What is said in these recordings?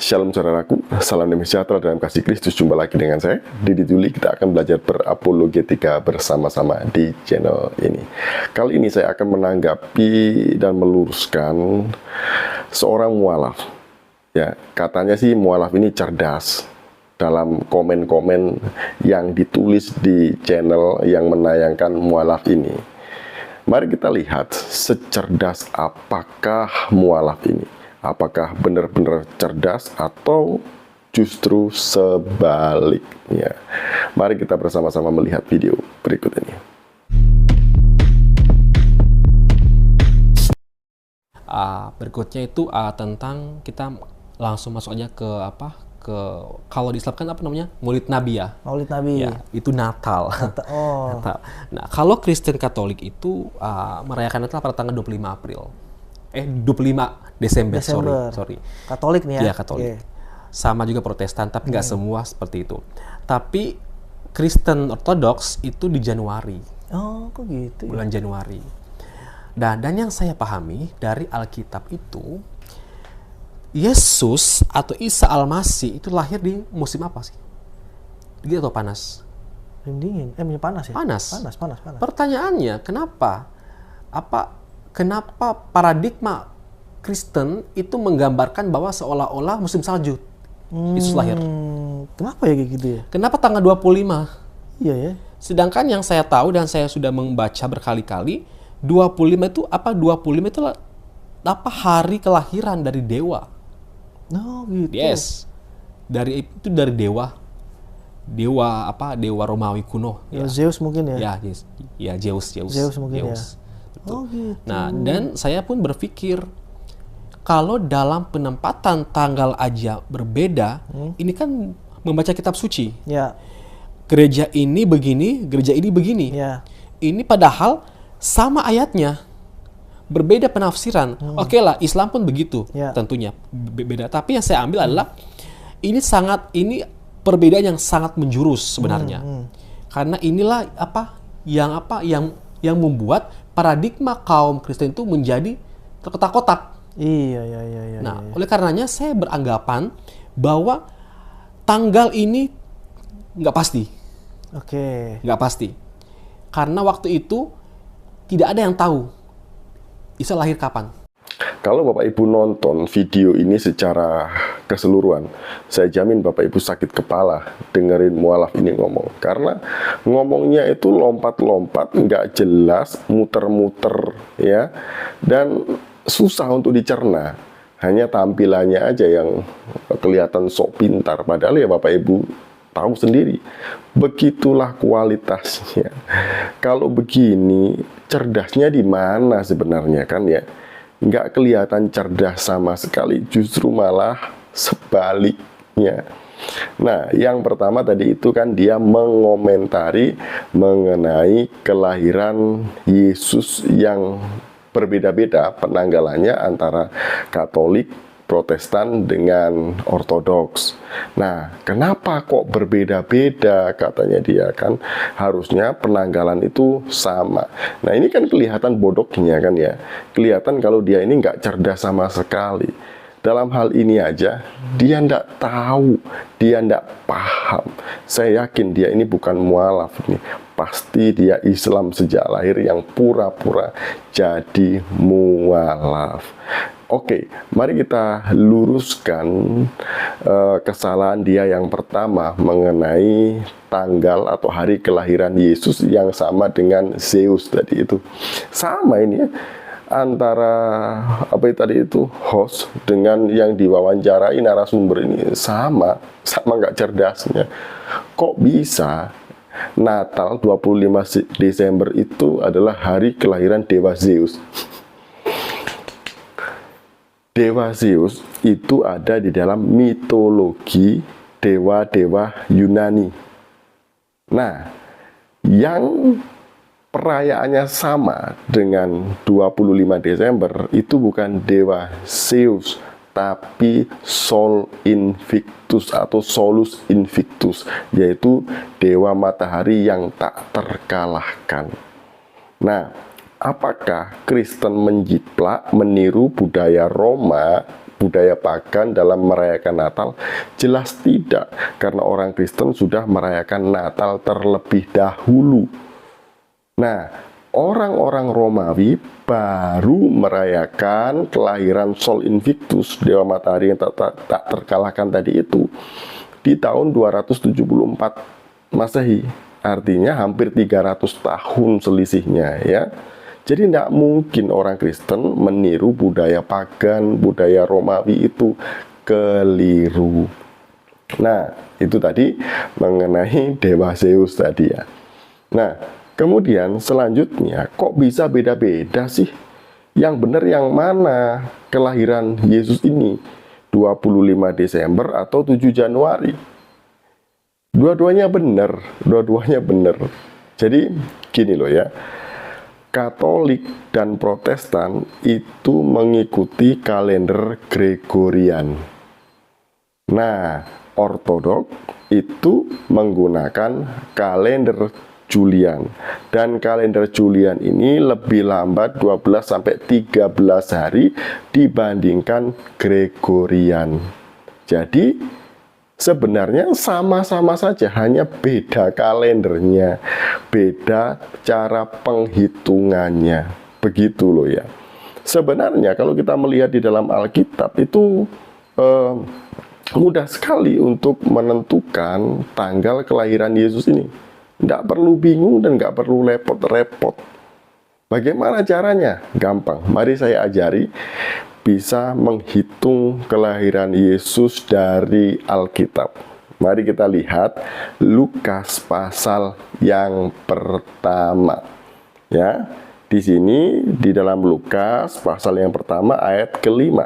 Shalom saudaraku, salam damai sejahtera dalam kasih Kristus. Jumpa lagi dengan saya, Didi Tuli. Kita akan belajar berapologetika bersama-sama di channel ini. Kali ini saya akan menanggapi dan meluruskan seorang mualaf. Ya, katanya sih mualaf ini cerdas. Dalam komen-komen yang ditulis di channel yang menayangkan mualaf ini. Mari kita lihat secerdas apakah mualaf ini. Apakah benar-benar cerdas atau justru sebaliknya? Mari kita bersama-sama melihat video berikut ini. Berikutnya itu tentang kita langsung masuk aja ke kalau di Islam kan apa namanya? Maulid Nabi ya. Maulid Nabi. Ya, itu Natal. Oh. Natal. Nah, kalau Kristen Katolik itu merayakan Natal pada tanggal 25 April. 25 Desember. Sorry. Katolik nih ya? Iya, Katolik. Sama juga Protestan, tapi nggak semua seperti itu. Tapi Kristen Ortodoks itu di Januari. Oh, kok gitu? Bulan Januari. Dan yang saya pahami dari Alkitab itu, Yesus atau Isa Al-Masih itu lahir di musim apa sih? Dingin atau panas? Dingin. Panas ya? Panas. Panas. Pertanyaannya, kenapa paradigma Kristen itu menggambarkan bahwa seolah-olah musim salju Yesus lahir? Kenapa ya kayak gitu ya? Kenapa tanggal 25? Iya ya. Sedangkan yang saya tahu dan saya sudah membaca berkali-kali, 25 itu hari kelahiran dari dewa. Oh gitu. Yes. Dari dewa. Dewa Romawi kuno. Ya, Zeus mungkin ya? Ya, yes. Ya, Zeus mungkin ya. Betul. Oh gitu. Nah, dan saya pun berpikir kalau dalam penempatan tanggal aja berbeda, ini kan membaca kitab suci. Ya. Gereja ini begini, gereja ini begini. Ya. Ini padahal sama ayatnya. Berbeda penafsiran. Oke lah, Islam pun begitu. Ya. Tentunya beda. Tapi yang saya ambil adalah ini perbedaan yang sangat menjurus sebenarnya. Karena inilah yang membuat paradigma kaum Kristen itu menjadi terkotak-kotak. Iya. Nah, oleh karenanya saya beranggapan bahwa tanggal ini nggak pasti. Oke. Nggak pasti. Karena waktu itu tidak ada yang tahu Isa lahir kapan. Kalau Bapak Ibu nonton video ini secara keseluruhan, saya jamin Bapak Ibu sakit kepala dengerin mualaf ini ngomong. Karena ngomongnya itu lompat-lompat, nggak jelas, muter-muter, ya. Dan susah untuk dicerna. Hanya tampilannya aja yang kelihatan sok pintar. Padahal ya Bapak Ibu tahu sendiri, begitulah kualitasnya. Kalau begini, cerdasnya di mana sebenarnya kan ya? Nggak kelihatan cerdas sama sekali, justru malah sebaliknya. Nah, yang pertama tadi itu kan dia mengomentari mengenai kelahiran Yesus yang berbeda-beda penanggalannya antara Katolik, Protestan dengan Ortodoks. Nah, kenapa kok berbeda-beda katanya dia kan? Harusnya penanggalan itu sama. Nah, ini kan kelihatan bodohnya kan ya. Kelihatan kalau dia ini nggak cerdas sama sekali. Dalam hal ini aja, dia nggak tahu, dia nggak paham. Saya yakin dia ini bukan mualaf nih. Pasti dia Islam sejak lahir yang pura-pura jadi mualaf. Oke, mari kita luruskan kesalahan dia yang pertama mengenai tanggal atau hari kelahiran Yesus yang sama dengan Zeus tadi itu. Sama ini ya, antara host dengan yang diwawancarai narasumber ini sama nggak cerdasnya. Kok bisa Natal 25 Desember itu adalah hari kelahiran Dewa Zeus? Dewa Zeus itu ada di dalam mitologi dewa-dewa Yunani. Nah, yang perayaannya sama dengan 25 Desember itu bukan Dewa Zeus, tapi Sol Invictus atau Solus Invictus, yaitu Dewa Matahari yang tak terkalahkan. Nah, apakah Kristen menjiplak, meniru budaya Roma budaya pagan dalam merayakan Natal? Jelas tidak, karena orang Kristen sudah merayakan Natal terlebih dahulu. Nah, orang-orang Romawi baru merayakan kelahiran Sol Invictus, Dewa Matahari yang tak terkalahkan tadi itu, di tahun 274 Masehi. Artinya hampir 300 tahun selisihnya ya. Jadi tidak mungkin orang Kristen meniru budaya pagan, budaya Romawi itu keliru. Nah, itu tadi mengenai Dewa Zeus tadi ya. Nah, kemudian selanjutnya kok bisa beda-beda sih? Yang benar yang mana kelahiran Yesus ini? 25 Desember atau 7 Januari? Dua-duanya benar, Jadi gini loh ya, Katolik dan Protestan itu mengikuti kalender Gregorian. Nah, Ortodok itu menggunakan kalender Julian. Dan kalender Julian ini lebih lambat 12-13 hari dibandingkan Gregorian. Jadi sebenarnya sama-sama saja, hanya beda kalendernya, beda cara penghitungannya. Begitu loh ya. Sebenarnya kalau kita melihat di dalam Alkitab itu mudah sekali untuk menentukan tanggal kelahiran Yesus ini. Tidak perlu bingung dan nggak perlu repot-repot. Bagaimana caranya? Gampang. Mari saya ajari. Bisa menghitung kelahiran Yesus dari Alkitab. Mari kita lihat Lukas pasal yang pertama. Ya, di sini di dalam Lukas pasal yang pertama ayat ke-5.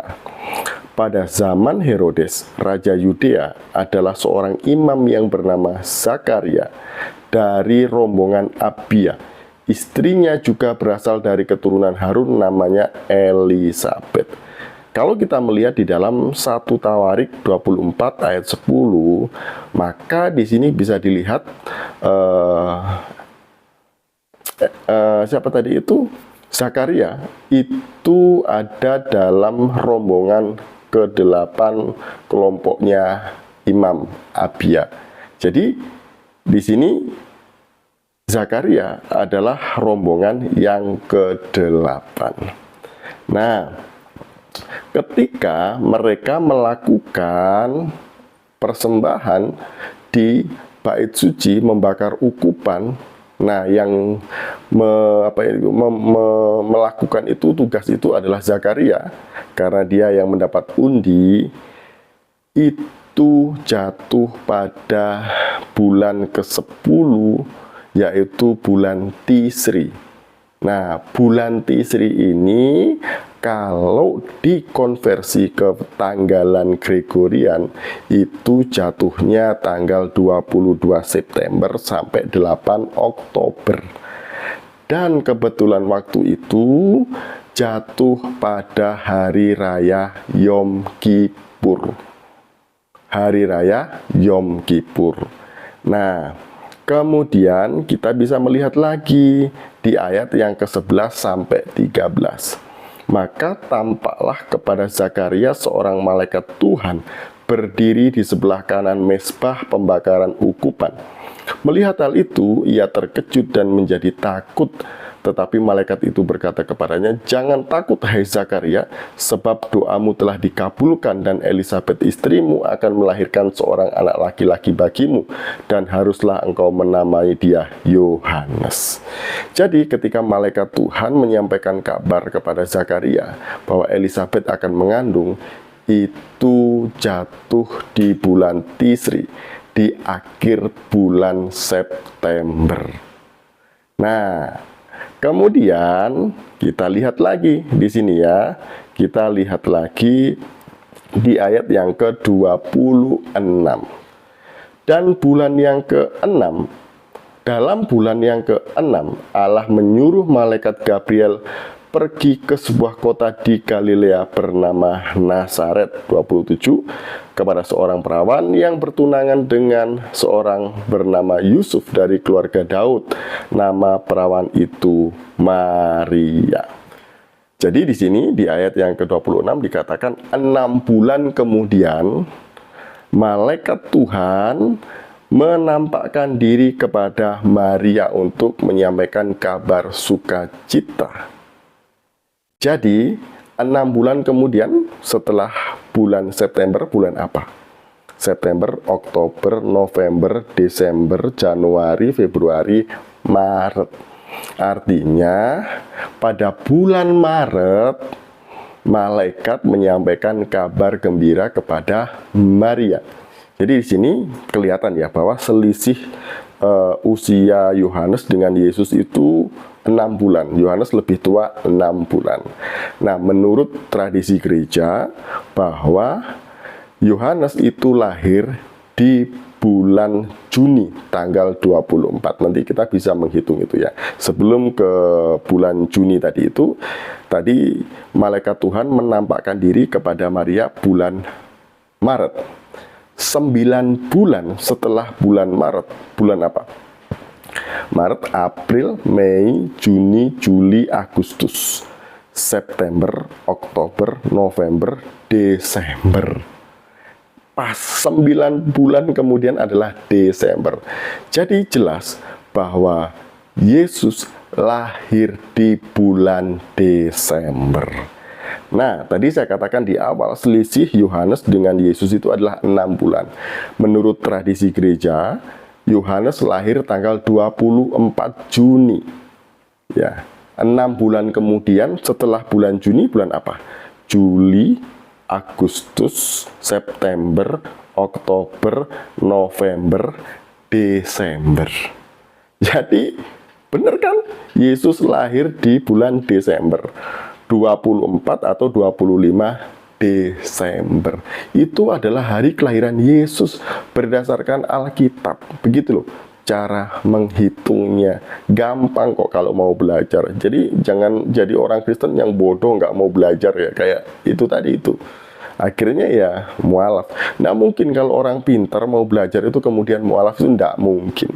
Pada zaman Herodes, Raja Yudea, adalah seorang imam yang bernama Zakaria dari rombongan Abia. Istrinya juga berasal dari keturunan Harun, namanya Elisabet. Kalau kita melihat di dalam 1 Tawarik 24 ayat 10, maka di sini bisa dilihat siapa tadi itu? Zakaria itu ada dalam rombongan ke-8 kelompoknya Imam Abia. Jadi di sini Zakaria adalah rombongan yang ke-8. Nah, ketika mereka melakukan persembahan di bait suci, membakar ukupan, nah yang melakukan itu, tugas itu adalah Zakaria, karena dia yang mendapat undi, itu jatuh pada bulan ke-10, yaitu bulan Tisri. Nah, bulan Tisri ini kalau dikonversi ke tanggalan Gregorian itu jatuhnya tanggal 22 September sampai 8 Oktober. Dan kebetulan waktu itu jatuh pada hari raya Yom Kippur. Hari raya Yom Kippur. Nah, kemudian kita bisa melihat lagi di ayat yang ke-11 sampai 13. Maka tampaklah kepada Zakaria seorang malaikat Tuhan berdiri di sebelah kanan mezbah pembakaran ukupan. Melihat hal itu, ia terkejut dan menjadi takut. Tetapi malaikat itu berkata kepadanya, "Jangan takut, hai Zakaria, sebab doamu telah dikabulkan dan Elisabet istrimu akan melahirkan seorang anak laki-laki bagimu, dan haruslah engkau menamai dia Yohanes." Jadi ketika malaikat Tuhan menyampaikan kabar kepada Zakaria bahwa Elisabet akan mengandung, itu jatuh di bulan Tisri, di akhir bulan September. Nah, kemudian kita lihat lagi di sini ya. Kita lihat lagi di ayat yang ke-26. Dan bulan yang ke-6, dalam bulan yang ke-6 Allah menyuruh malaikat Gabriel pergi ke sebuah kota di Galilea bernama Nazaret 27 kepada seorang perawan yang bertunangan dengan seorang bernama Yusuf dari keluarga Daud. Nama perawan itu Maria. Jadi di sini di ayat yang ke-26 dikatakan 6 bulan kemudian malaikat Tuhan menampakkan diri kepada Maria untuk menyampaikan kabar sukacita. Jadi 6 bulan kemudian setelah bulan September, bulan apa? September, Oktober, November, Desember, Januari, Februari, Maret. Artinya pada bulan Maret malaikat menyampaikan kabar gembira kepada Maria. Jadi di sini kelihatan ya bahwa selisih usia Yohanes dengan Yesus itu 6 bulan. Yohanes lebih tua 6 bulan. Nah, menurut tradisi gereja bahwa Yohanes itu lahir di bulan Juni tanggal 24. Nanti kita bisa menghitung itu ya. Sebelum ke bulan Juni tadi itu, tadi malaikat Tuhan menampakkan diri kepada Maria bulan Maret. 9 bulan setelah bulan Maret. Bulan apa? Maret, April, Mei, Juni, Juli, Agustus, September, Oktober, November, Desember. Pas 9 bulan kemudian adalah Desember. Jadi jelas bahwa Yesus lahir di bulan Desember. Nah, tadi saya katakan di awal selisih Yohanes dengan Yesus itu adalah 6 bulan. Menurut tradisi gereja, Yohanes lahir tanggal 24 Juni. Ya, 6 bulan kemudian setelah bulan Juni, bulan apa? Juli, Agustus, September, Oktober, November, Desember. Jadi, benar kan? Yesus lahir di bulan Desember. 24 atau 25 Desember. Itu adalah hari kelahiran Yesus berdasarkan Alkitab. Begitu loh cara menghitungnya. Gampang kok kalau mau belajar. Jadi jangan jadi orang Kristen yang bodoh nggak mau belajar ya. Kayak itu tadi itu. Akhirnya ya mualaf. Nggak mungkin kalau orang pintar mau belajar itu kemudian mualaf, itu nggak mungkin.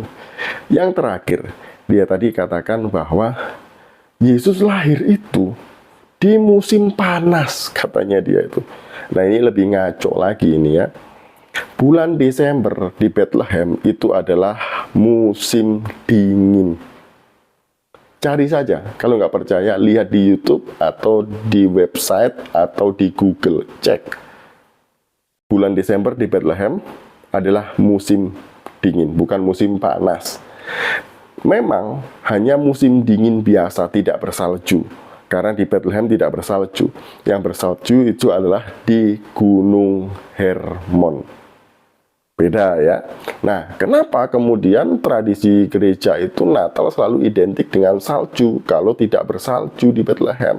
Yang terakhir, dia tadi katakan bahwa Yesus lahir itu di musim panas, katanya dia itu. Nah, ini lebih ngaco lagi ini ya. Bulan Desember di Bethlehem itu adalah musim dingin. Cari saja, kalau nggak percaya, lihat di YouTube atau di website atau di Google, cek. Bulan Desember di Bethlehem adalah musim dingin, bukan musim panas. Memang hanya musim dingin biasa, tidak bersalju. Karena di Bethlehem tidak bersalju. Yang bersalju itu adalah di Gunung Hermon. Beda ya. Nah, kenapa kemudian tradisi gereja itu Natal selalu identik dengan salju kalau tidak bersalju di Bethlehem?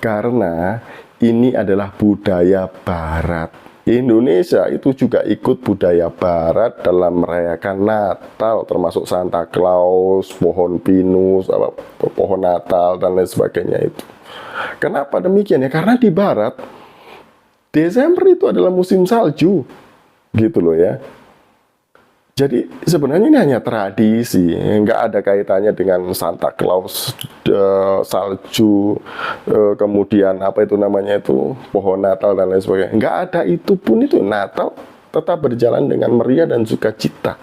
Karena ini adalah budaya Barat. Indonesia itu juga ikut budaya Barat dalam merayakan Natal, termasuk Santa Claus, pohon pinus, pohon Natal dan lain sebagainya itu. Kenapa demikian ya? Karena di Barat Desember itu adalah musim salju, gitu loh ya. Jadi sebenarnya ini hanya tradisi, nggak ada kaitannya dengan Santa Claus, salju, kemudian apa itu namanya itu, pohon Natal dan lain sebagainya. Nggak ada itu pun itu. Natal tetap berjalan dengan meriah dan sukacita.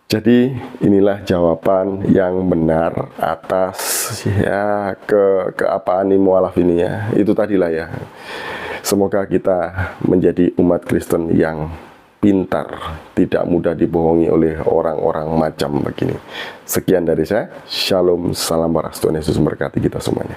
Jadi inilah jawaban yang benar atas ya keapaan ini mualaf ini ya. Itu tadilah ya. Semoga kita menjadi umat Kristen yang pintar, tidak mudah dibohongi oleh orang-orang macam begini. Sekian dari saya. Shalom, salam waras. Tuhan Yesus memberkati kita semuanya.